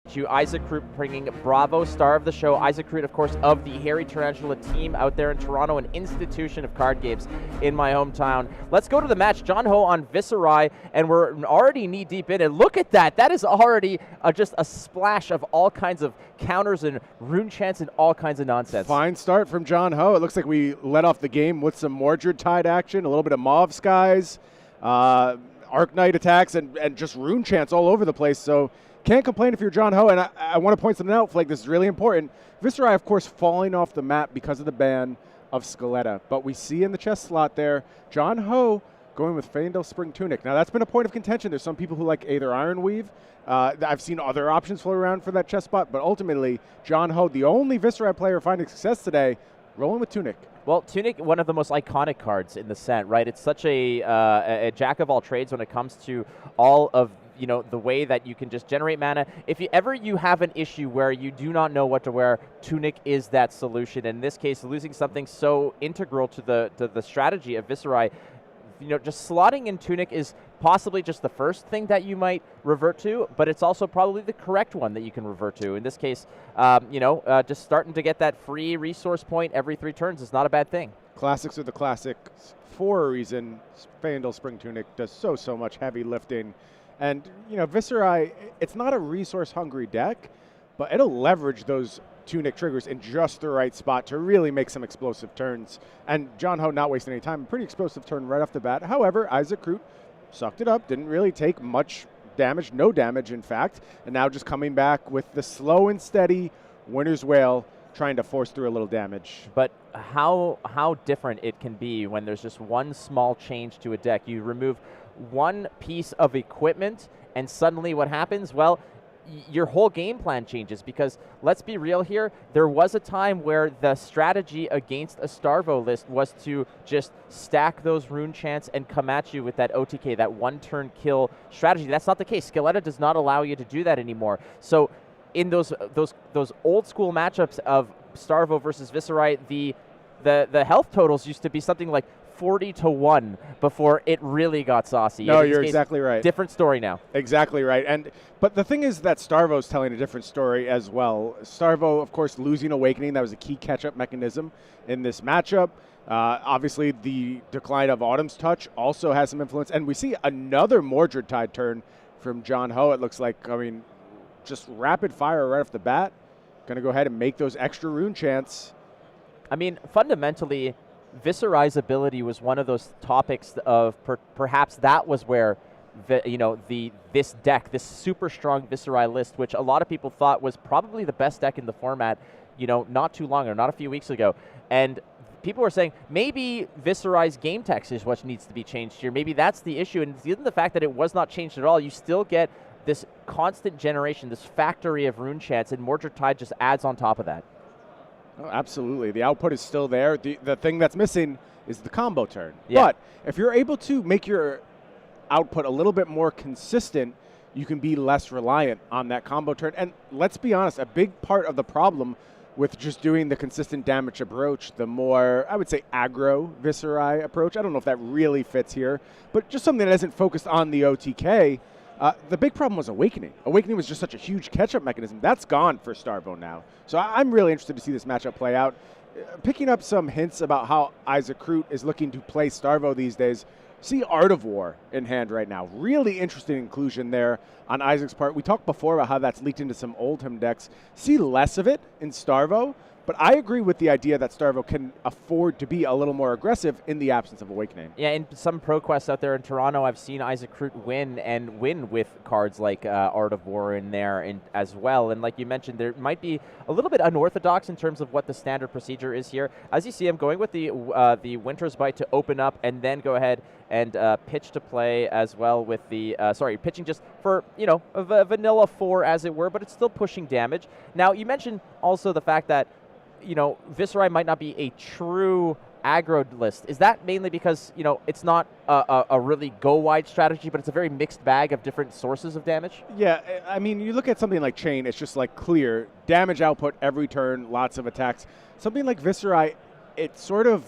to Isaak Krut bringing Bravo, star of the show. Isaak Krut, of course, of the Hairy Tarantula team out there in Toronto, an institution of card games in my hometown. Let's go to the match. John Ho on Viserai, and we're already knee-deep in it. Look at that. That is already just a splash of all kinds of counters and rune chants and all kinds of nonsense. Fine start from John Ho. It looks like we led off the game with some Mordred Tide action, a little bit of Mauve Skies, Arc Knight attacks, and just rune chants all over the place. So can't complain if you're John Ho, and I want to point something out, Flake, this is really important. Viserai, of course, falling off the map because of the ban of Scaletta, but we see in the chest slot there, John Ho going with Faendal Spring Tunic. Now, that's been a point of contention. There's some people who like either Iron Weave. I've seen other options float around for that chest spot, but ultimately, John Ho, the only Viserai player finding success today, rolling with Tunic. Well, Tunic, one of the most iconic cards in the set, right? It's such a jack of all trades when it comes to all of the way that you can just generate mana. If you have an issue where you do not know what to wear, Tunic is that solution. In this case, losing something so integral to the strategy of Viserai, just slotting in Tunic is possibly just the first thing that you might revert to, but it's also probably the correct one that you can revert to. In this case, just starting to get that free resource point every 3 turns is not a bad thing. Classics are the classics for a reason. Faendal Spring Tunic does so much heavy lifting. And, Viserai, it's not a resource-hungry deck, but it'll leverage those Tunic triggers in just the right spot to really make some explosive turns. And John Ho not wasting any time, pretty explosive turn right off the bat. However, Isaak Krut sucked it up, didn't really take much damage, no damage, in fact, and now just coming back with the slow and steady Winter's Wail, trying to force through a little damage. But how different it can be when there's just one small change to a deck. You remove one piece of equipment, and suddenly what happens? Well, your whole game plan changes, because let's be real here, there was a time where the strategy against a Starvo list was to just stack those rune chants and come at you with that OTK, that one-turn kill strategy. That's not the case. Scaletta does not allow you to do that anymore. So in those old school matchups of Starvo versus Viserai, the health totals used to be something like 40-1 before it really got saucy. No, you're exactly right. Different story now. Exactly right. But the thing is that Starvo's telling a different story as well. Starvo, of course, losing Awakening. That was a key catch-up mechanism in this matchup. Obviously, the decline of Autumn's Touch also has some influence. And we see another Mordred Tide turn from John Ho. It looks like, just rapid fire right off the bat. Going to go ahead and make those extra rune chants. Fundamentally, Viserai's ability was one of those topics of perhaps that was where this deck, this super strong Viserai list, which a lot of people thought was probably the best deck in the format, not too long or not a few weeks ago. And people were saying maybe Viserai's game text is what needs to be changed here. Maybe that's the issue. And given the fact that it was not changed at all, you still get this constant generation, this factory of rune chants, and Mordred Tide just adds on top of that. Oh, absolutely. The output is still there. The thing that's missing is the combo turn. Yeah. But if you're able to make your output a little bit more consistent, you can be less reliant on that combo turn. And let's be honest, a big part of the problem with just doing the consistent damage approach, the more, I would say, aggro Viserai approach. I don't know if that really fits here, but just something that isn't focused on the OTK. The big problem was Awakening. Awakening was just such a huge catch-up mechanism. That's gone for Starvo now. So I'm really interested to see this matchup play out. Picking up some hints about how Isaak Krut is looking to play Starvo these days. See Art of War in hand right now. Really interesting inclusion there on Isaac's part. We talked before about how that's leaked into some Oldhim decks. See less of it in Starvo. But I agree with the idea that Starvo can afford to be a little more aggressive in the absence of Awakening. Yeah, in some pro quests out there in Toronto, I've seen Isaak Krut win with cards like Art of War in there as well. And like you mentioned, there might be a little bit unorthodox in terms of what the standard procedure is here. As you see, I'm going with the Winter's Bite to open up and then go ahead and pitch to play as well with the, pitching just for, a vanilla 4 as it were, but it's still pushing damage. Now, you mentioned also the fact that Viserai might not be a true aggro list. Is that mainly because, it's not a really go-wide strategy, but it's a very mixed bag of different sources of damage? Yeah, you look at something like Chain, it's just like clear. Damage output every turn, lots of attacks. Something like Viserai, it sort of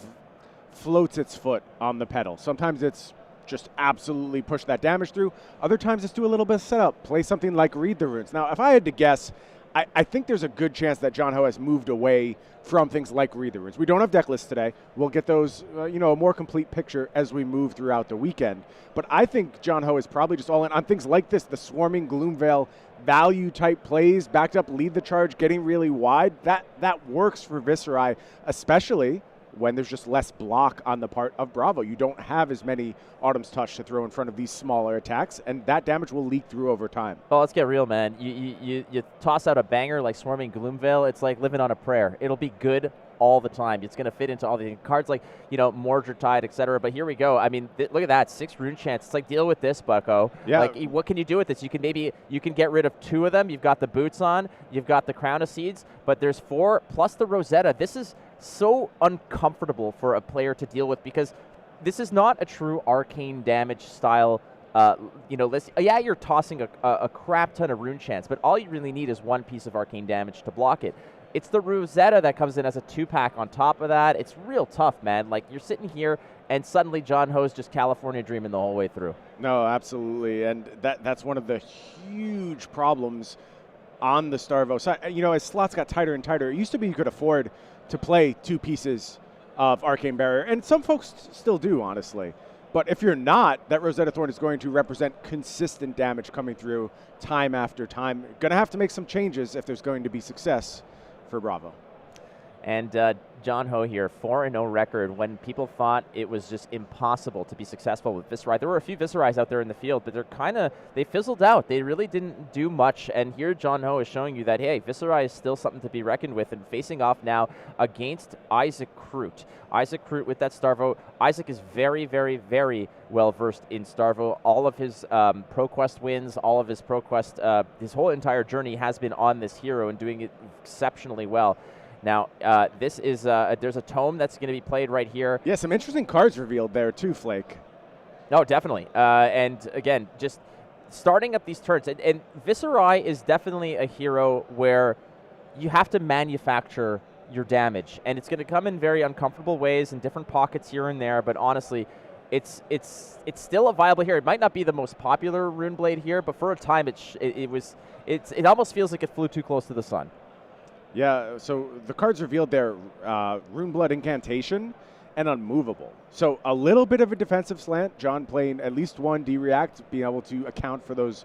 floats its foot on the pedal. Sometimes it's just absolutely push that damage through. Other times it's do a little bit of setup, play something like Read the Runes. Now, if I had to guess, I think there's a good chance that John Ho has moved away from things like Read the Runes. We don't have deck lists today. We'll get those, a more complete picture as we move throughout the weekend. But I think John Ho is probably just all in on things like this, the Swarming Gloomveil value type plays, backed up, lead the charge, getting really wide. That works for Viserai, especially when there's just less block on the part of Bravo. You don't have as many Autumn's Touch to throw in front of these smaller attacks, and that damage will leak through over time. Well, let's get real, man. You toss out a banger like Swarming Gloomveil, it's like living on a prayer. It'll be good all the time. It's going to fit into all the cards like, Mordred Tide, etc. But here we go. I mean, look at that, 6 rune chance. It's like, deal with this, bucko. Yeah. Like, what can you do with this? You can get rid of 2 of them. You've got the Boots on. You've got the Crown of Seeds. But there's 4 plus the Rosetta. This is so uncomfortable for a player to deal with because this is not a true arcane damage style. You're tossing a crap ton of rune chance, but all you really need is 1 piece of arcane damage to block it. It's the Rosetta that comes in as a 2-pack on top of that. It's real tough, man. Like, you're sitting here, and suddenly John Ho's just California dreaming the whole way through. No, absolutely, and that's one of the huge problems on the Starvo side. As slots got tighter and tighter, it used to be you could afford to play 2 pieces of Arcane Barrier, and some folks still do, honestly. But if you're not, that Rosetta Thorn is going to represent consistent damage coming through time after time. Going to have to make some changes if there's going to be success for Bravo. And John Ho here, 4-0 record when people thought it was just impossible to be successful with Viserai. There were a few Viserais out there in the field, but they fizzled out. They really didn't do much. And here John Ho is showing you that, hey, Viserai is still something to be reckoned with, and facing off now against Isaak Krut. Isaak Krut with that Starvo. Isaak is very, very, very well versed in Starvo. All of his ProQuest wins, all of his ProQuest, his whole entire journey has been on this hero and doing it exceptionally well. Now, this is there's a tome that's going to be played right here. Yeah, some interesting cards revealed there too, Flake. No, definitely. And again, just starting up these turns. And Viserai is definitely a hero where you have to manufacture your damage. And it's going to come in very uncomfortable ways in different pockets here and there. But honestly, it's still a viable hero. It might not be the most popular Runeblade here, but for a time it almost feels like it flew too close to the sun. Yeah, so the cards revealed there, Runeblood Incantation and Unmovable. So a little bit of a defensive slant. John playing at least 1 D-React, being able to account for those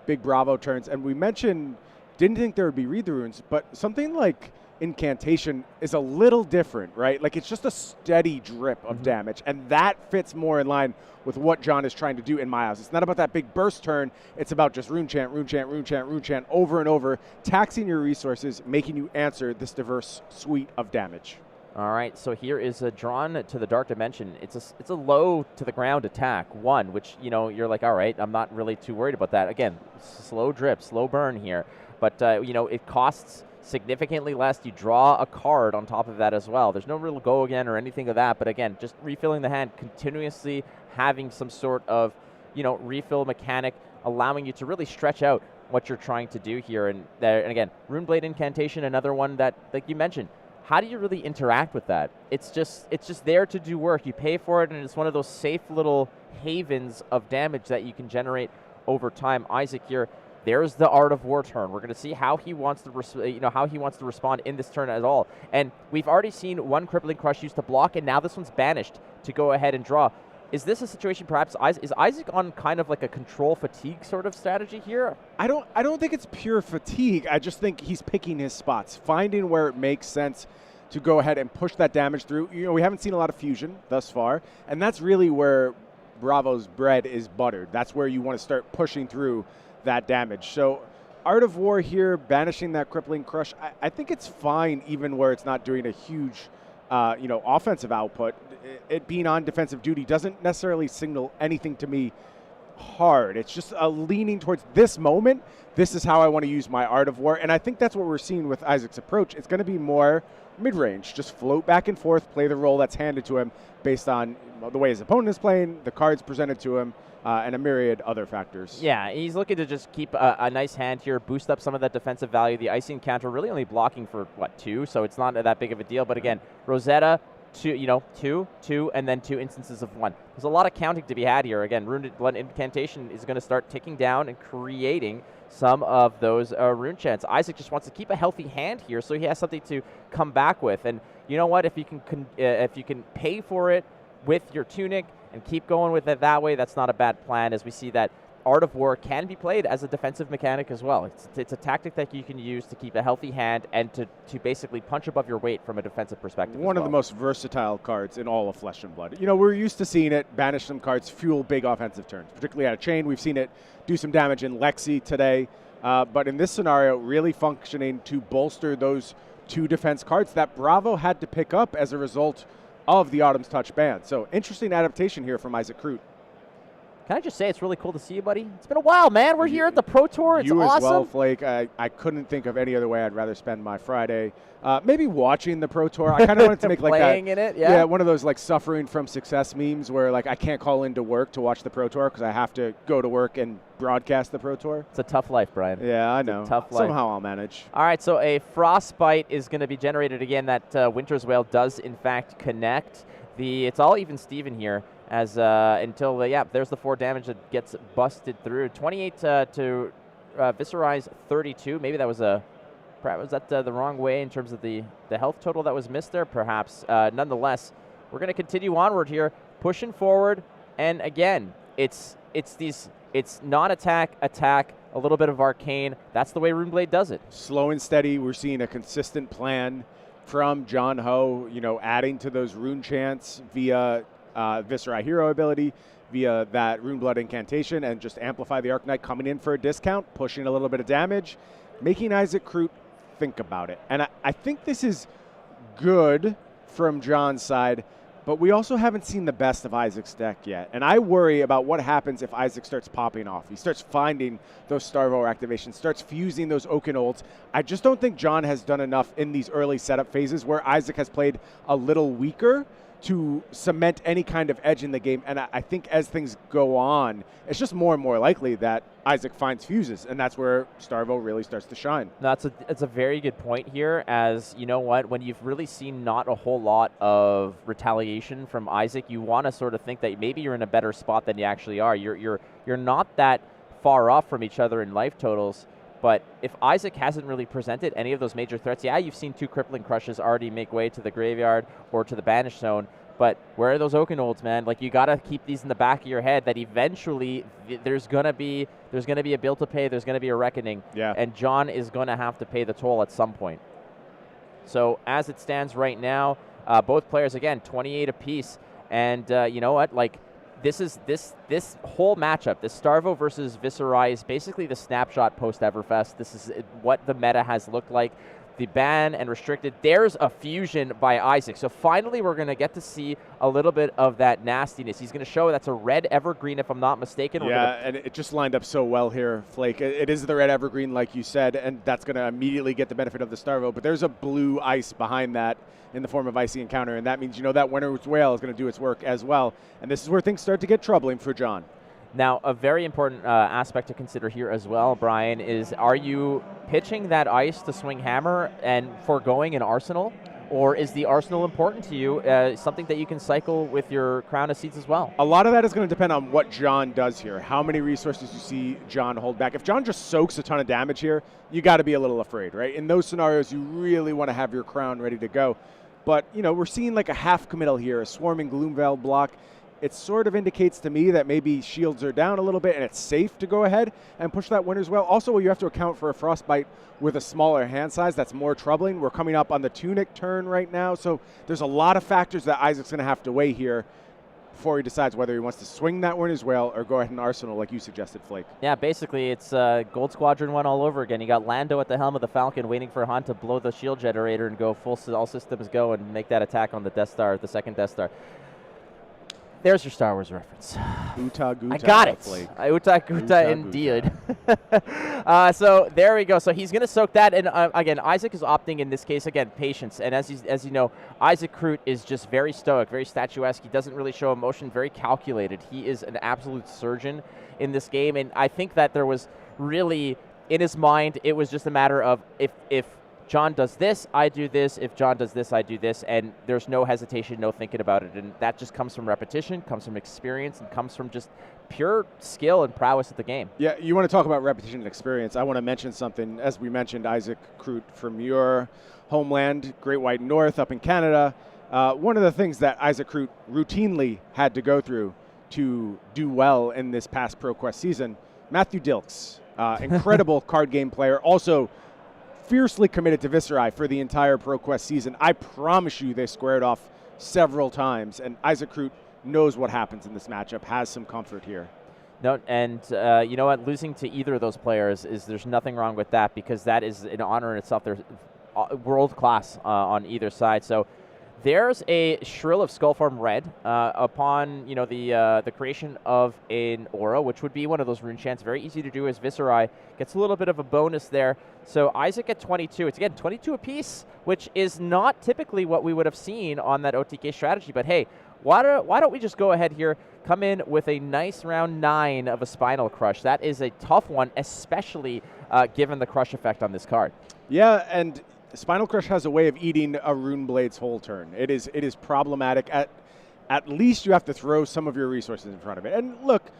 big Bravo turns. And we mentioned, didn't think there would be Read the Runes, but something like Incantation is a little different, right? Like, it's just a steady drip of damage, and that fits more in line with what John is trying to do in my eyes. It's not about that big burst turn. It's about just rune chant, rune chant, rune chant, rune chant over and over, taxing your resources, making you answer this diverse suite of damage. All right, so here is a Drawn to the Dark Dimension. It's a low to the ground attack, 1, which, you're like, all right, I'm not really too worried about that. Again, slow drip, slow burn here. But, it costs significantly less. You draw a card on top of that as well. There's no real go again or anything of that, but again, just refilling the hand, continuously having some sort of, refill mechanic, allowing you to really stretch out what you're trying to do here. And again, Runeblade Incantation, another one that, like you mentioned, how do you really interact with that? It's just there to do work. You pay for it, and it's one of those safe little havens of damage that you can generate over time. Isaak here, there's the Art of War turn. We're going to see how he wants to, respond in this turn at all. And we've already seen 1 Crippling Crush used to block, and now this one's banished to go ahead and draw. Is this a situation perhaps, is Isaak on kind of like a control fatigue sort of strategy here? I don't think it's pure fatigue. I just think he's picking his spots, finding where it makes sense to go ahead and push that damage through. We haven't seen a lot of fusion thus far, and that's really where Bravo's bread is buttered. That's where you want to start pushing through that damage. So Art of War here, banishing that Crippling Crush, I think it's fine even where it's not doing a huge offensive output. It being on defensive duty doesn't necessarily signal anything to me hard. It's just a leaning towards this moment. This is how I want to use my Art of War. And I think that's what we're seeing with Isaac's approach. It's going to be more mid-range. Just float back and forth, play the role that's handed to him based on the way his opponent is playing, the cards presented to him, and a myriad other factors. Yeah, he's looking to just keep a nice hand here, boost up some of that defensive value. The Icing counter really only blocking for, 2, so it's not that big of a deal. But again, Rosetta, two, and then 2 instances of 1. There's a lot of counting to be had here. Again, Rune Blood Incantation is going to start ticking down and creating some of those rune chants. Isaak just wants to keep a healthy hand here, so he has something to come back with. And you know what? If you can pay for it with your tunic and keep going with it that way, that's not a bad plan. As we see that Art of War can be played as a defensive mechanic as well. It's a tactic that you can use to keep a healthy hand and to basically punch above your weight from a defensive perspective. One of the most versatile cards in all of Flesh and Blood. You know, we're used to seeing it banish some cards, fuel big offensive turns, particularly out of chain. We've seen it do some damage in Lexi today, but in this scenario, really functioning to bolster those 2 defense cards that Bravo had to pick up as a result of the Autumn's Touch ban. So interesting adaptation here from Isaak Krut. Can I just say it's really cool to see you, buddy? It's been a while, man. We're here at the Pro Tour. It's you awesome. As well, Flake. I couldn't think of any other way I'd rather spend my Friday. Maybe watching the Pro Tour. I kind of wanted to make like that. Playing in it, yeah. Yeah, one of those like suffering from success memes where like I can't call into work to watch the Pro Tour because I have to go to work and broadcast the Pro Tour. It's a tough life, Brian. Yeah, I know. Tough life. Somehow I'll manage. All right, so a Frostbite is going to be generated again. That Winter's Wail does in fact connect. It's all even Steven here. As until there's the 4 damage that gets busted through. 28 to Viserai's 32. Maybe that was the wrong way in terms of the health total that was missed there. Perhaps nonetheless, we're going to continue onward here, pushing forward. And again, it's non-attack, attack, a little bit of arcane. That's the way Runeblade does it. Slow and steady. We're seeing a consistent plan from John Ho. You know, adding to those rune chants via Viserai hero ability, via that Rune Blood Incantation, and just amplify the Arknight coming in for a discount, pushing a little bit of damage, making Isaak Krut think about it. And I think this is good from John's side, but we also haven't seen the best of Isaac's deck yet. And I worry about what happens if Isaak starts popping off. He starts finding those Starvo activations, starts fusing those Oaken Olds. I just don't think John has done enough in these early setup phases where Isaak has played a little weaker to cement any kind of edge in the game. And I think as things go on, it's just more and more likely that Isaak finds fuses, and that's where Starvo really starts to shine. That's a very good point here, as you know what, when you've really seen not a whole lot of retaliation from Isaak, you want to sort of think that maybe you're in a better spot than you actually are. You're not that far off from each other in life totals. But if Isaak hasn't really presented any of those major threats, yeah, you've seen 2 Crippling Crushes already make way to the graveyard or to the Banish Zone, but where are those Oaken Olds, man? Like, you got to keep these in the back of your head that eventually there's going to be a bill to pay, there's going to be a reckoning, and John is going to have to pay the toll at some point. So as it stands right now, both players, again, 28 apiece, and you know what, like, this whole matchup, this Starvo versus Viserai, is basically the snapshot post-Everfest. This is what the meta has looked like. The ban and restricted, there's a fusion by Isaak. So finally we're going to get to see a little bit of that nastiness. He's going to show that's a red evergreen, if I'm not mistaken. Yeah, and it just lined up so well here, Flake. It is the red evergreen, like you said, and that's going to immediately get the benefit of the Starvo. But there's a blue ice behind that in the form of Icy Encounter, and that means, you know, that Winter's Wail is going to do its work as well. And this is where things start to get troubling for John. Now, a very important aspect to consider here as well, Brian, is are you pitching that ice to swing hammer and foregoing an arsenal? Or is the arsenal important to you, something that you can cycle with your Crown of Seeds as well? A lot of that is going to depend on what John does here, how many resources you see John hold back. If John just soaks a ton of damage here, you got to be a little afraid, right? In those scenarios, you really want to have your Crown ready to go. But, you know, we're seeing like a half committal here, a Swarming Gloomveil block. It sort of indicates to me that maybe shields are down a little bit and it's safe to go ahead and push that Winter's Wail. Also, you have to account for a Frostbite with a smaller hand size. That's more troubling. We're coming up on the Tunic turn right now, so there's a lot of factors that Isaac's going to have to weigh here before he decides whether he wants to swing that Winter's Wail or go ahead and Arsenal like you suggested, Flake. Yeah, basically it's Gold Squadron 1 all over again. You got Lando at the helm of the Falcon waiting for Han to blow the shield generator and go full all systems go and make that attack on the Death Star, the second Death Star. There's your Star Wars reference. Uta Guta. I got it. Flake. Uta Guta indeed. So there we go. So he's going to soak that. And again, Isaak is opting in this case, again, patience. And as you know, Isaak Krut is just very stoic, very statuesque. He doesn't really show emotion, very calculated. He is an absolute surgeon in this game. And I think that there was really, in his mind, it was just a matter of if John does this, I do this. If John does this, I do this. And there's no hesitation, no thinking about it. And that just comes from repetition, comes from experience, and comes from just pure skill and prowess at the game. Yeah, you want to talk about repetition and experience. I want to mention something. As we mentioned, Isaak Krut from your homeland, Great White North up in Canada. One of the things that Isaak Krut routinely had to go through to do well in this past ProQuest season, Matthew Dilks, incredible card game player, also fiercely committed to Viserai for the entire ProQuest season. I promise you they squared off several times, and Isaak Krut knows what happens in this matchup, has some comfort here. No, and you know what? Losing to either of those players there's nothing wrong with that, because that is an honor in itself. They're world class on either side. So there's a Shrill of Skullform Red upon the creation of an aura, which would be one of those rune chants. Very easy to do as Viserai gets a little bit of a bonus there. So Isaak at 22. It's again 22 apiece, which is not typically what we would have seen on that OTK strategy. But hey, why don't we just go ahead here, come in with a nice round 9 of a Spinal Crush. That is a tough one, especially given the crush effect on this card. Yeah, and Spinal Crush has a way of eating a Rune Blade's whole turn. It is problematic. At least you have to throw some of your resources in front of it. And look,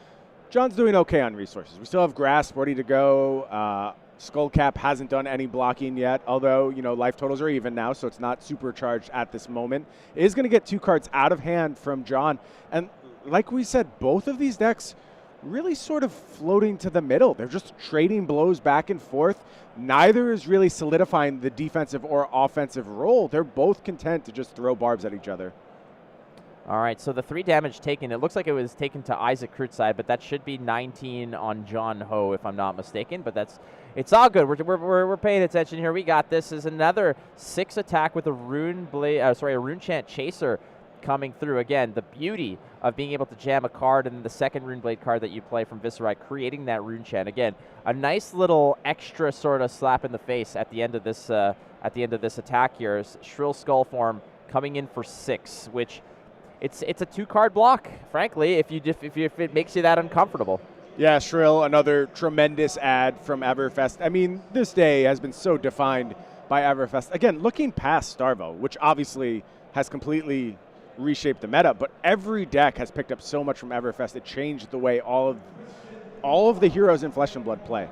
John's doing okay on resources. We still have Grasp ready to go. Skullcap hasn't done any blocking yet, although, life totals are even now, so it's not supercharged at this moment. It is going to get 2 cards out of hand from John. And like we said, both of these decks really sort of floating to the middle. They're just trading blows back and forth. Neither is really solidifying the defensive or offensive role. They're both content to just throw barbs at each other. All right, so the 3 damage taken, it looks like it was taken to Isaak Krut's side, but that should be 19 on John Ho, if I'm not mistaken. But it's all good. We're paying attention here. We got this. Is another 6 attack with a Rune Chant Chaser coming through. Again, the beauty of being able to jam a card and the second Rune Blade card that you play from Viserai, creating that Rune Chant. Again, a nice little extra sort of slap in the face at the end of this attack here. Shrill Skullform coming in for 6, which it's a 2-card block, frankly, if it makes you that uncomfortable. Yeah, Shrill, another tremendous ad from Everfest. I mean, this day has been so defined by Everfest. Again, looking past Starvo, which obviously has completely reshaped the meta, but every deck has picked up so much from Everfest. It changed the way all of the heroes in Flesh and Blood play.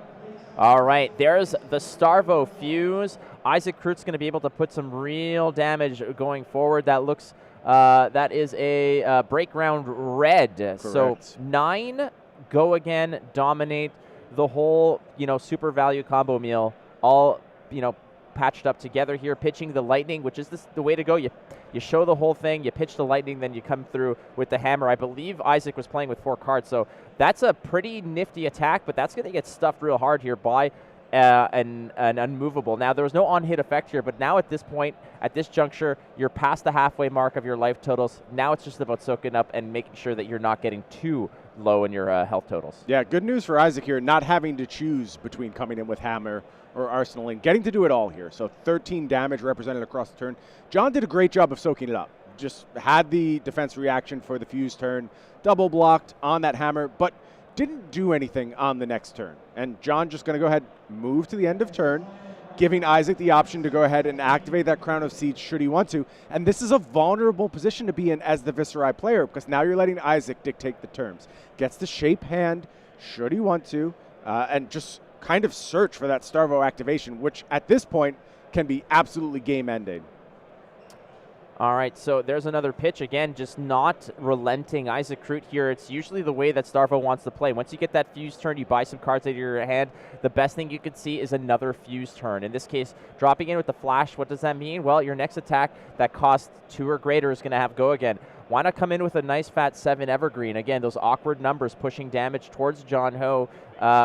All right, there's the Starvo Fuse. Isaak Krut's going to be able to put some real damage going forward. That is a break round red. Correct. So 9, go again, dominate the whole, super value combo meal, all, patched up together here, pitching the lightning, which is the way to go. You show the whole thing, you pitch the lightning, then you come through with the hammer. I believe Isaak was playing with 4 cards, so that's a pretty nifty attack, but that's going to get stuffed real hard here by an unmovable. Now, there was no on-hit effect here, but now at this point, at this juncture, you're past the halfway mark of your life totals. Now it's just about soaking up and making sure that you're not getting too low in your health totals. Yeah, good news for Isaak here, not having to choose between coming in with hammer or arsenal and getting to do it all here. So 13 damage represented across the turn. John did a great job of soaking it up. Just had the defense reaction for the fuse turn, double blocked on that hammer, but didn't do anything on the next turn. And John just going to go ahead, move to the end of turn, giving Isaak the option to go ahead and activate that Crown of Siege should he want to. And this is a vulnerable position to be in as the Viserai player, because now you're letting Isaak dictate the terms. Gets to shape hand should he want to, and just kind of search for that Starvo activation, which at this point can be absolutely game-ending. All right, so there's another pitch. Again, just not relenting Isaak Krut here. It's usually the way that Starvo wants to play. Once you get that fuse turn, you buy some cards out of your hand. The best thing you could see is another fuse turn. In this case, dropping in with the flash, what does that mean? Well, your next attack that costs 2 or greater is going to have go again. Why not come in with a nice fat 7 Evergreen? Again, those awkward numbers pushing damage towards John Ho,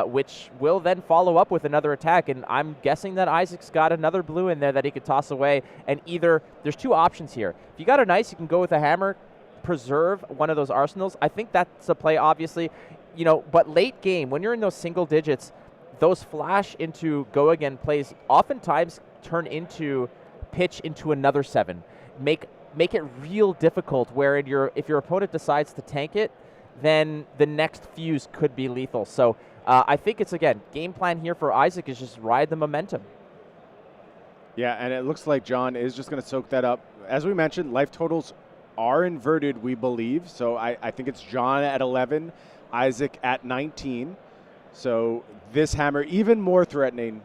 which will then follow up with another attack. And I'm guessing that Isaac's got another blue in there that he could toss away. And either, there's 2 options here. If you got a nice, you can go with a hammer, preserve one of those arsenals. I think that's a play, obviously. But late game, when you're in those single digits, those flash into go again plays oftentimes turn into pitch into another 7. Make it real difficult where if your opponent decides to tank it, then the next fuse could be lethal. So I think it's, again, game plan here for Isaak is just ride the momentum. Yeah, and it looks like John is just going to soak that up. As we mentioned, life totals are inverted, we believe. So I think it's John at 11, Isaak at 19. So this hammer even more threatening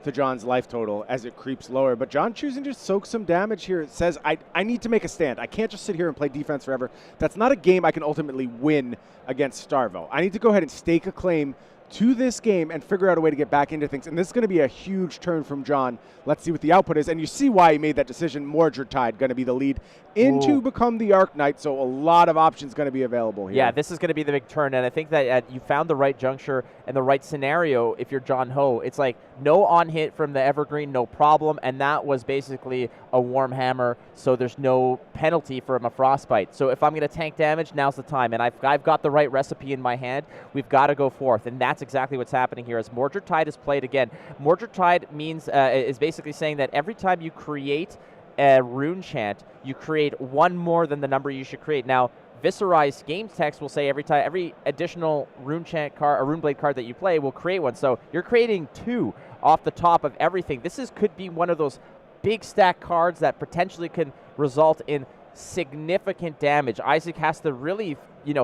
to John's life total as it creeps lower. But John choosing to soak some damage here. It says, I need to make a stand. I can't just sit here and play defense forever. That's not a game I can ultimately win against Starvo. I need to go ahead and stake a claim to this game and figure out a way to get back into things. And this is going to be a huge turn from John. Let's see what the output is. And you see why he made that decision. Mordred Tide going to be the lead into become the Arc Knight. So a lot of options going to be available here. Yeah, this is going to be the big turn. And I think that you found the right juncture and the right scenario if you're John Ho. It's like no on hit from the Evergreen, no problem. And that was basically a warm hammer. So there's no penalty from a Frostbite. So if I'm going to tank damage, now's the time. And I've got the right recipe in my hand. We've got to go forth. And that's exactly what's happening here as Mordred Tide is played again. Mordred Tide means is basically saying that every time you create a rune chant, you create one more than the number you should create. Now, Viserai's game text will say every additional rune chant card or rune blade card that you play will create one. So you're creating 2 off the top of everything. This could be one of those big stack cards that potentially can result in significant damage. Isaak has to really,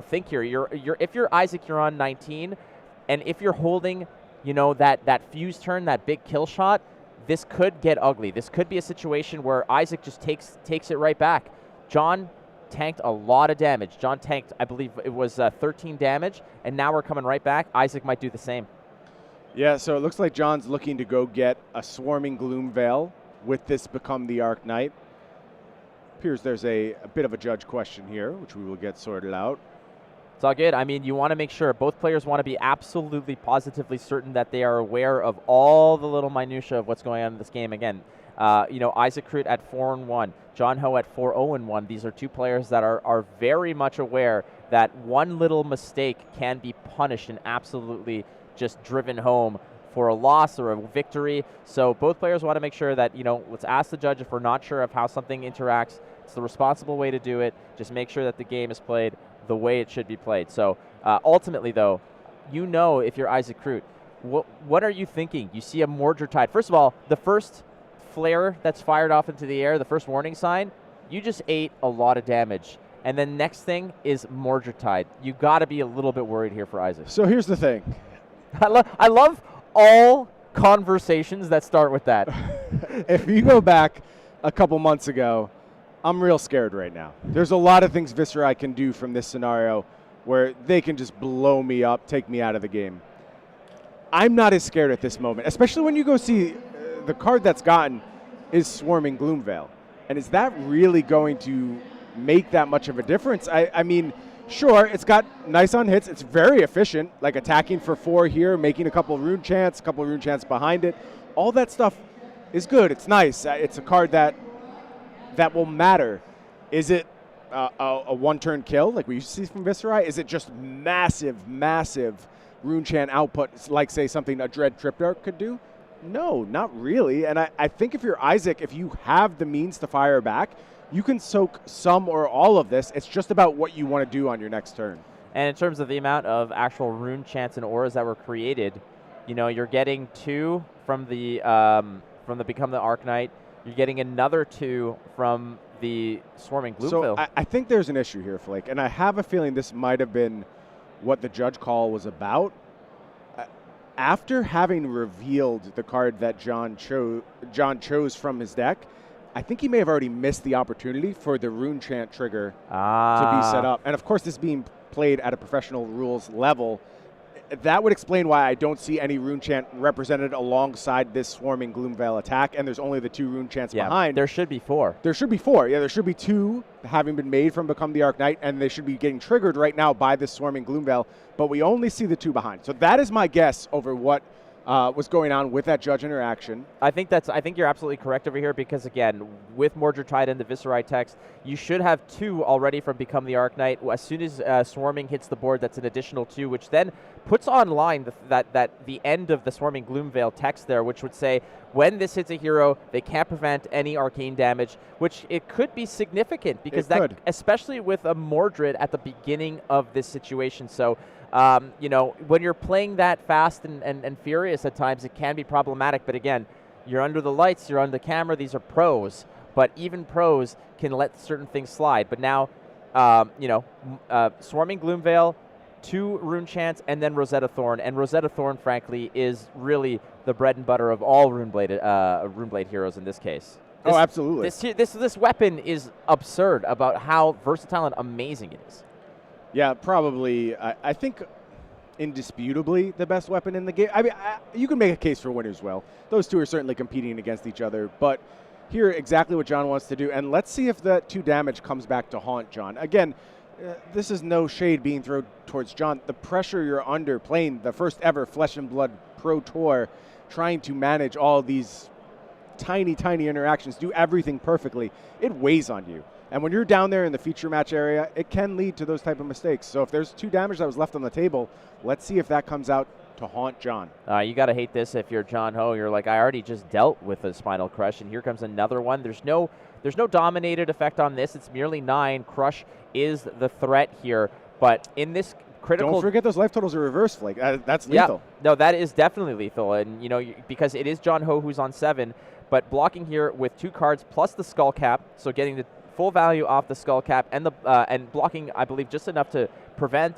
think here. If you're Isaak, you're on 19, and if you're holding, that fuse turn, that big kill shot, this could get ugly. This could be a situation where Isaak just takes it right back. John tanked a lot of damage. John tanked, I believe it was 13 damage, and now we're coming right back. Isaak might do the same. Yeah, so it looks like John's looking to go get a Swarming Gloom Veil with this Become the Arc Knight. Appears there's a bit of a judge question here, which we will get sorted out. It's all good. I mean, you want to make sure both players want to be absolutely positively certain that they are aware of all the little minutia of what's going on in this game. Again, Isaak Krut at 4-1, John Ho at 4-0-1. These are 2 players that are very much aware that one little mistake can be punished and absolutely just driven home for a loss or a victory. So both players want to make sure that, let's ask the judge if we're not sure of how something interacts. It's the responsible way to do it. Just make sure that the game is played the way it should be played. So ultimately, though, if you're Isaak Krut, what are you thinking? You see a Mordred Tide. First of all, the first flare that's fired off into the air, the first warning sign, you just ate a lot of damage. And then next thing is Mordred Tide. You got to be a little bit worried here for Isaak. So here's the thing. I love all conversations that start with that. If you go back a couple months ago, I'm real scared right now. There's a lot of things Viserai can do from this scenario where they can just blow me up, take me out of the game. I'm not as scared at this moment, especially when you go see the card that's gotten is Swarming Gloom Veil. And is that really going to make that much of a difference? I mean, sure, it's got nice on hits. It's very efficient, like attacking for 4 here, making a couple rune chants, behind it. All that stuff is good. It's nice. It's a card that will matter. Is it a one-turn kill like we used to see from Viserai? Is it just massive rune chant output like, say, something a Dread Triptych could do? No, not really. And I think if you're Isaak, if you have the means to fire back, you can soak some or all of this. It's just about what you want to do on your next turn. And in terms of the amount of actual rune chants and auras that were created, you're getting 2 from the Become the Arc Knight. You're getting another 2 from the Swarming Gloomville. So I think there's an issue here, Flake, and I have a feeling this might have been what the judge call was about. After having revealed the card that John chose from his deck, I think he may have already missed the opportunity for the rune chant trigger to be set up. And of course, this being played at a professional rules level, that would explain why I don't see any rune chant represented alongside this Swarming Gloomveil attack, and there's only the 2 rune chants behind. There should be 4. There should be 4. Yeah, there should be 2 having been made from Become the Arc Knight, and they should be getting triggered right now by this Swarming Gloomveil, but we only see the 2 behind. So that is my guess over what was going on with that judge interaction. I think you're absolutely correct over here because, again, with Mordred Tide and the Viserai text, you should have 2 already from Become the Arc Knight. As soon as Swarming hits the board, that's an additional 2, which then puts online the end of the Swarming Gloomveil text there, which would say, when this hits a hero, they can't prevent any arcane damage, which it could be significant because especially with a Mordred at the beginning of this situation. So, when you're playing that fast and furious at times, it can be problematic. But again, You're under the lights, you're on the camera, these are pros, but even pros can let certain things slide. But now, Swarming Gloomveil, 2 Rune Chants, and then Rosetta Thorn. And Rosetta Thorn, frankly, is really the bread and butter of all Runeblade heroes in this case. Absolutely. This weapon is absurd about how versatile and amazing it is. Yeah, probably. I think indisputably the best weapon in the game. I mean, you can make a case for Winter's Well. Those two are certainly competing against each other, but here exactly what John wants to do. And let's see if that 2 damage comes back to haunt John. Again, this is no shade being thrown towards John. The pressure you're under playing the first ever Flesh and Blood Pro Tour, trying to manage all these tiny interactions, do everything perfectly, it weighs on you. And when you're down there in the feature match area, it can lead to those type of mistakes. So if there's 2 damage that was left on the table, let's see if that comes out to haunt John. You got to hate this if you're John Ho. You're like, I already just dealt with a Spinal Crush, and here comes another one. There's no dominated effect on this. It's merely 9. Crush is the threat here. But in this critical... Don't forget those life totals are reverse, Flake. That's lethal. Yeah, no, that is definitely lethal. And, because it is John Ho who's on 7, but blocking here with 2 cards plus the Skull Cap, so getting the full value off the Skull Cap and and blocking, I believe, just enough to prevent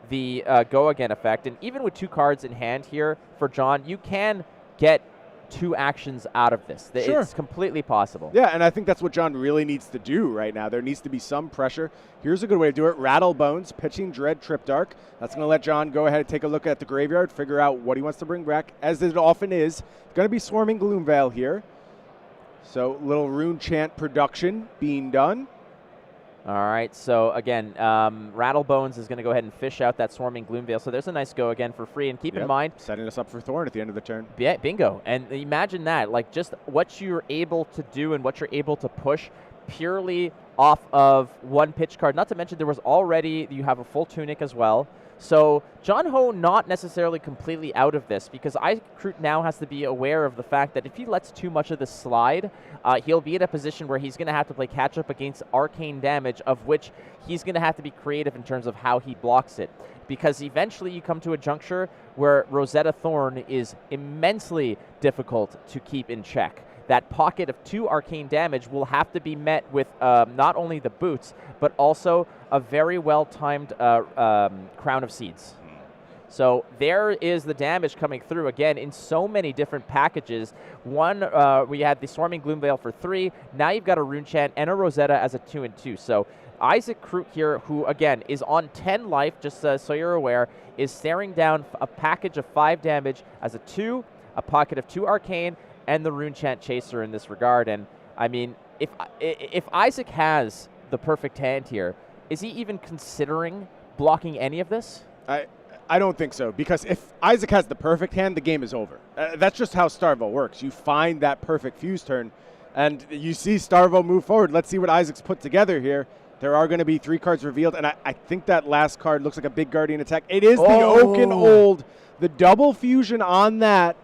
the Go Again effect. And even with 2 cards in hand here for John, you can get 2 actions out of this. Sure. It's completely possible. Yeah, and I think that's what John really needs to do right now. There needs to be some pressure. Here's a good way to do it. Rattle Bones, pitching Dread Trip Dark. That's going to let John go ahead and take a look at the graveyard, figure out what he wants to bring back, as it often is. Going to be Swarming Gloomveil here. So little Rune Chant production being done. All right, so again, Rattlebones is going to go ahead and fish out that Swarming Gloomveil. So there's a nice Go Again for free. And keep in mind... setting us up for Thorn at the end of the turn. Yeah, bingo. And imagine that, like just what you're able to do and what you're able to push purely off of 1 pitch card. Not to mention there was already, you have a full Tunic as well. So John Ho not necessarily completely out of this, because Krut now has to be aware of the fact that if he lets too much of this slide, he'll be in a position where he's going to have to play catch up against arcane damage, of which he's going to have to be creative in terms of how he blocks it. Because eventually you come to a juncture where Rosetta Thorn is immensely difficult to keep in check. That pocket of 2 arcane damage will have to be met with not only the boots, but also a very well-timed Crown of Seeds. So there is the damage coming through, again, in so many different packages. One, we had the Swarming Gloomveil for 3. Now you've got a Rune Chant and a Rosetta as a 2 and 2. So Isaak Krut here, who, again, is on 10 life, just so you're aware, is staring down a package of 5 damage as a 2, a pocket of 2 arcane, and the Rune Chant Chaser in this regard. And, I mean, if Isaak has the perfect hand here, is he even considering blocking any of this? I don't think so, because if Isaak has the perfect hand, the game is over. That's just how Starvo works. You find that perfect fuse turn, and you see Starvo move forward. Let's see what Isaac's put together here. There are going to be 3 cards revealed, and I think that last card looks like a big Guardian attack. It is the Oaken Old. The double fusion on that.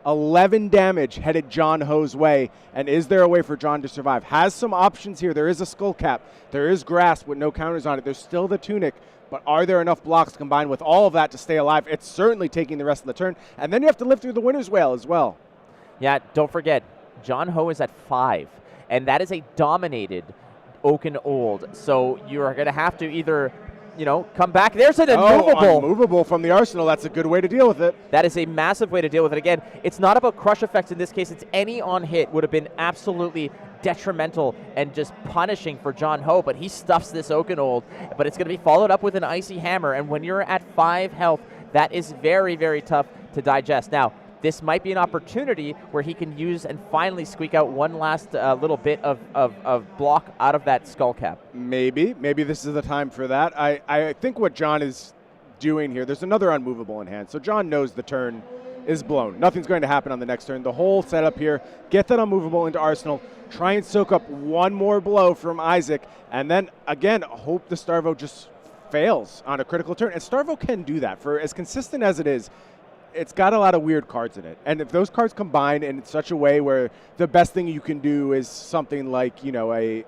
11 damage headed John Ho's way. And is there a way for John to survive? Has some options here. There is a Skull Cap. There is Grasp with no counters on it. There's still the Tunic. But are there enough blocks combined with all of that to stay alive? It's certainly taking the rest of the turn. And then you have to live through the Winter's Wail as well. Yeah, don't forget, John Ho is at 5. And that is a dominated Oaken Old. So you're going to have to either... come back. There's an immovable. Unmovable from the arsenal. That's a good way to deal with it. That is a massive way to deal with it. Again, it's not about crush effects in this case. It's any on hit would have been absolutely detrimental and just punishing for John Ho, but he stuffs this Oaken Old. But it's going to be followed up with an Icy Hammer, and when you're at 5 health, that is very, very tough to digest. Now, this might be an opportunity where he can use and finally squeak out one last little bit of block out of that Skull Cap. Maybe this is the time for that. I think what John is doing here, there's another unmovable in hand, so John knows the turn is blown. Nothing's going to happen on the next turn. The whole setup here, get that unmovable into Arsenal, try and soak up one more blow from Isaak, and then, again, hope the Starvo just fails on a critical turn. And Starvo can do that. For as consistent as it is, it's got a lot of weird cards in it. And if those cards combine in such a way where the best thing you can do is something like, a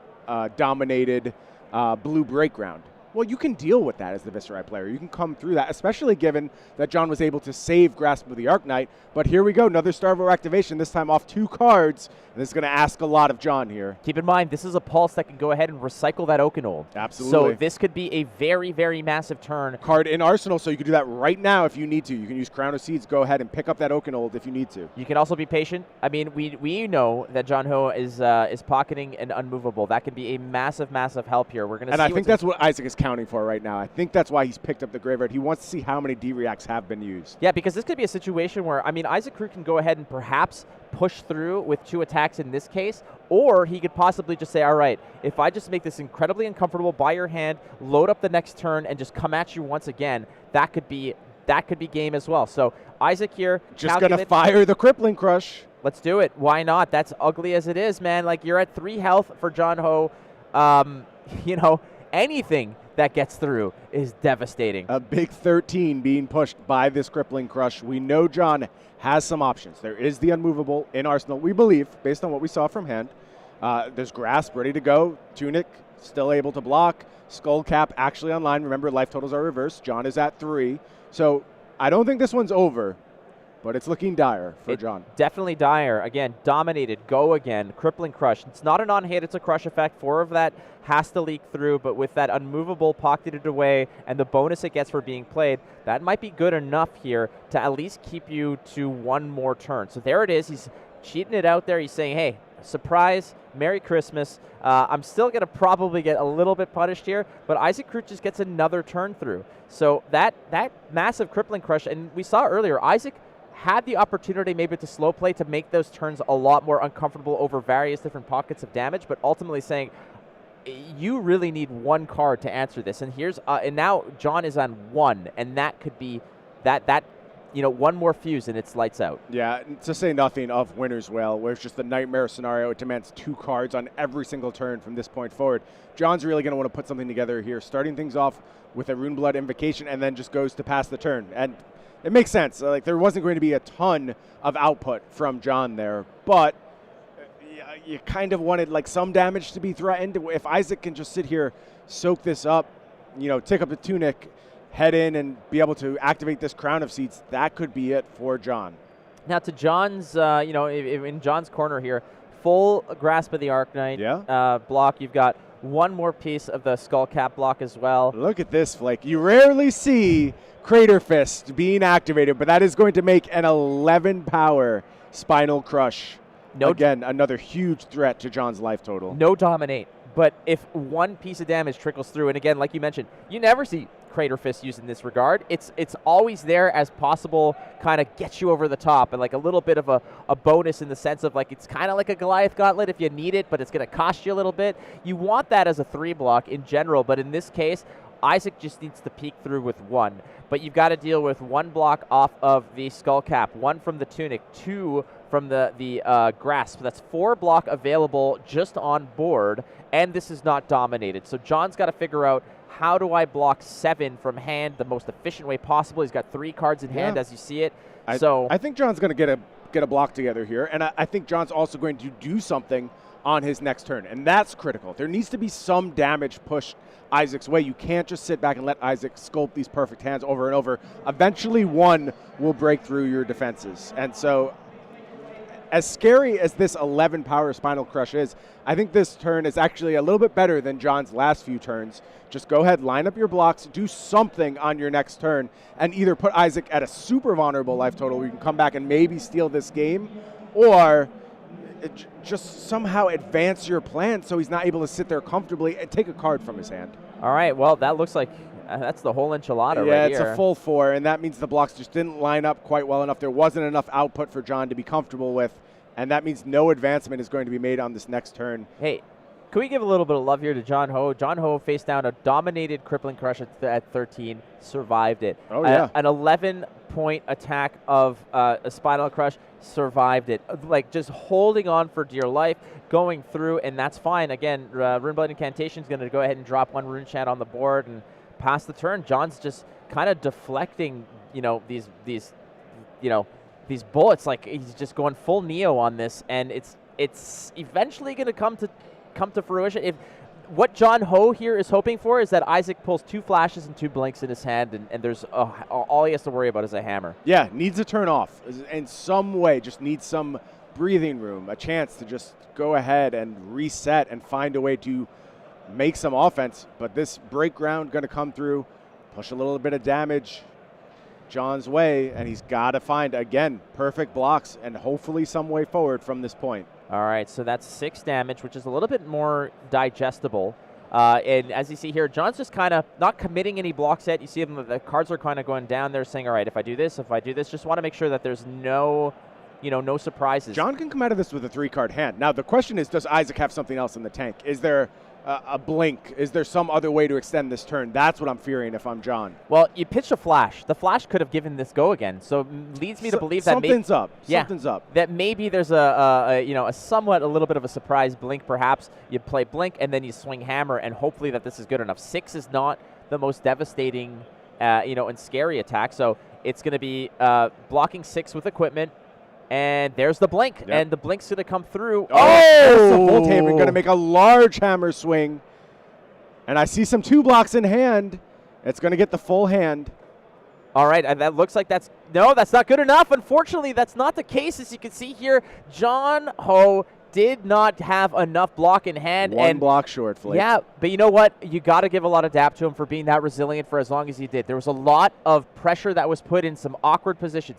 dominated blue breakground, Well, you can deal with that as the Viserai player. You can come through that, especially given that John was able to save Grasp of the Arknight. But here we go, another Starvo activation, this time off 2 cards. And this is going to ask a lot of John here. Keep in mind, this is a Pulse that can go ahead and recycle that Okanold. Absolutely. So this could be a very, very massive turn. Card in Arsenal, so you can do that right now if you need to. You can use Crown of Seeds, go ahead and pick up that Okanold if you need to. You can also be patient. I mean, we know that John Ho is pocketing an Unmovable. That could be a massive, massive help here. We're going to see. And I think that's what Isaak is counting for right now. I think that's why he's picked up the Graveyard. He wants to see how many D-Reacts have been used. Yeah, because this could be a situation where, I mean, Isaak Krut can go ahead and perhaps push through with 2 attacks in this case, or he could possibly just say, all right, if I just make this incredibly uncomfortable by your hand, load up the next turn, and just come at you once again, that could be game as well. So Isaak here. Just going to fire the Crippling Crush. Let's do it. Why not? That's ugly as it is, man. Like, you're at 3 health for John Ho. You know, anything that gets through is devastating. A big 13 being pushed by this Crippling Crush. We know John has some options. There is the Unmovable in Arsenal, we believe, based on what we saw from hand. There's Grasp ready to go. Tunic still able to block. Skull Cap actually online. Remember, life totals are reversed. John is at 3. So I don't think this one's over, but it's looking dire for John. Definitely dire. Again, dominated. Go again. Crippling Crush. It's not a non-hit. It's a crush effect. 4 of that has to leak through, but with that Unmovable pocketed away and the bonus it gets for being played, that might be good enough here to at least keep you to 1 more turn. So there it is. He's cheating it out there. He's saying, hey, surprise, Merry Christmas. I'm still going to probably get a little bit punished here, but Isaak Krut just gets another turn through. So that massive Crippling Crush, and we saw earlier, Isaak had the opportunity maybe to slow play to make those turns a lot more uncomfortable over various different pockets of damage, but ultimately saying, you really need 1 card to answer this. And here's and now John is on 1, and that could be that you know, 1 more fuse and it's lights out. Yeah, to say nothing of Winner's Wail, where it's just the nightmare scenario. It demands 2 cards on every single turn from this point forward. John's really going to want to put something together here, starting things off with a Runeblood Invocation and then just goes to pass the turn. And it makes sense. Like, there wasn't going to be a ton of output from John there, but you kind of wanted like some damage to be threatened. If Isaak can just sit here, soak this up, you know, take up the Tunic, head in and be able to activate this Crown of Seeds, that could be it for John. Now to John's, you know, in John's corner here, full Grasp of the Arknight block. You've got 1 more piece of the Skull Cap block as well. Look at this, Flake. You rarely see Crater Fist being activated, but that is going to make an 11 power Spinal Crush. Again, another huge threat to John's life total. No Dominate, but if 1 piece of damage trickles through, and again, like you mentioned, you never see Crater Fist used in this regard. It's always there as possible, kind of gets you over the top, and like a little bit of a bonus in the sense of like it's kind of like a Goliath Gauntlet if you need it, but it's going to cost you a little bit. You want that as a 3 block in general, but in this case, Isaak just needs to peek through with 1. But you've got to deal with 1 block off of the Skull Cap, 1 from the Tunic, 2 from the Grasp. That's 4 block available just on board, and this is not dominated. So John's got to figure out, how do I block 7 from hand the most efficient way possible? He's got 3 cards in hand as you see it. I think John's going to get a block together here, and I think John's also going to do something on his next turn, and that's critical. There needs to be some damage pushed Isaac's way. You can't just sit back and let Isaak sculpt these perfect hands over and over. Eventually 1 will break through your defenses. And so as scary as this 11 power Spinal Crush is, I think this turn is actually a little bit better than John's last few turns. Just go ahead, line up your blocks, do something on your next turn, and either put Isaak at a super vulnerable life total where you can come back and maybe steal this game, or just somehow advance your plan so he's not able to sit there comfortably and take a card from his hand. All right, well, that looks like that's the whole enchilada right here. Yeah, it's a full 4, and that means the blocks just didn't line up quite well enough. There wasn't enough output for John to be comfortable with, and that means no advancement is going to be made on this next turn. Hey, can we give a little bit of love here to John Ho? John Ho faced down a dominated Crippling Crush at 13, survived it. Oh, yeah. An 11-point attack of a Spinal Crush, survived it. Like, just holding on for dear life, going through, and that's fine. Again, Runeblood Incantation is going to go ahead and drop 1 Rune Chant on the board and pass the turn. John's just kind of deflecting, you know, these bullets. Like, he's just going full Neo on this, and it's eventually going to come to fruition. If what John Ho here is hoping for is that Isaak pulls 2 flashes and 2 blinks in his hand, and there's all he has to worry about is a hammer. Yeah, needs a turn off in some way. Just needs some breathing room, a chance to just go ahead and reset and find a way to make some offense. But this break round going to come through, push a little bit of damage John's way, and he's got to find, again, perfect blocks and hopefully some way forward from this point. All right, so that's 6 damage, which is a little bit more digestible. And as you see here, John's just kind of not committing any blocks yet. You see them, the cards are kind of going down there saying, all right, if I do this, just want to make sure that there's no surprises. John can come out of this with a 3-card hand. Now, the question is, does Isaak have something else in the tank? Is there a blink? Is there some other way to extend this turn? That's what I'm fearing if I'm John. Well, you pitched a flash. The flash could have given this go again. So leads me to believe that something's up. Yeah, something's up. That maybe there's a little bit of a surprise blink. Perhaps you play blink and then you swing hammer, and hopefully that this is good enough. 6 is not the most devastating, and scary attack. So it's going to be blocking 6 with equipment. And there's the blink, yep. And the blink's going to come through. Volthaven going to make a large hammer swing. And I see some 2 blocks in hand. It's going to get the full hand. All right, and that looks like that's not good enough. Unfortunately, that's not the case. As you can see here, John Ho did not have enough block in hand. One block short, Flake. Yeah, but you know what? You got to give a lot of dap to him for being that resilient for as long as he did. There was a lot of pressure that was put in some awkward positions.